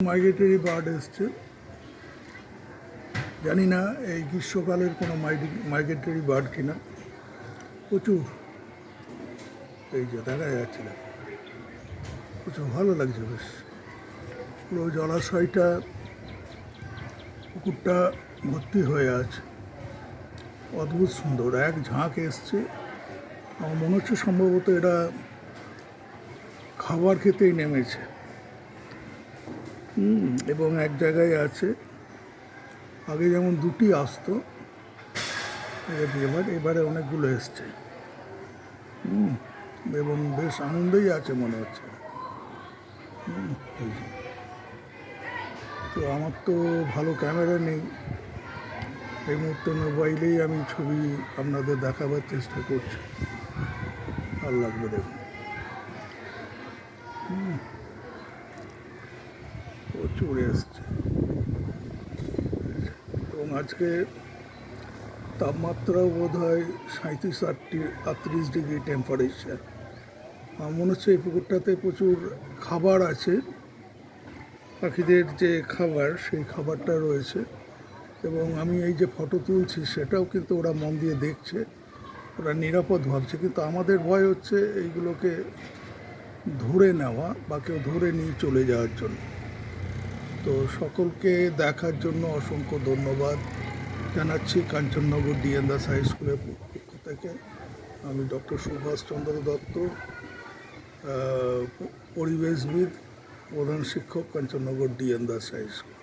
Migratory bird এসছে, জানি না এই গ্রীষ্মকালের কোনো মাইগ্রেটরি বার্ড কিনা। প্রচুর এই যে দেখা যাচ্ছে না, প্রচুর ভালো লাগছে। বেশ পুরো জলাশয়টা, পুকুরটা ভর্তি হয়ে আছে, অদ্ভুত সুন্দর। এক ঝাঁক এসছে, আমার মনে হচ্ছে সম্ভবত এরা খাবার খেতেই নেমেছে। এবং এক জায়গায় আছে, আগে যেমন দুটি আসতো, এবারে অনেকগুলো এসছে। এবং বেশ আনন্দেই আছে মনে হচ্ছে। তো আমার তো ভালো ক্যামেরা নেই, এই মুহূর্তে মোবাইলেই আমি ছবি আপনাদের দেখাবার চেষ্টা করছি। ভালো লাগবে দেখুন, প্রচুর এসছে। এবং আজকে তাপমাত্রাও বোধ হয় 37-38 ডিগ্রি টেম্পারেচার। আমার মনে হচ্ছে এই পুকুরটাতে প্রচুর খাবার আছে, পাখিদের যে খাবার সেই খাবারটা রয়েছে। এবং আমি এই যে ফটো তুলছি সেটাও কিন্তু ওরা মন দিয়ে দেখছে, ওরা নিরাপদ ভাবছে। কিন্তু আমাদের ভয় হচ্ছে এইগুলোকে ধরে নেওয়া বা কেউ ধরে নিয়ে চলে যাওয়ার জন্য। তো সকলকে দেখার জন্য অসংখ্য ধন্যবাদ জানাচ্ছি কাঞ্চননগর ডিএন দাস হাই স্কুলের পক্ষ থেকে। আমি ডক্টর সুভাষচন্দ্র দত্ত, পরিবেশবিদ, প্রধান শিক্ষক, Kanchannagar DN Das high school.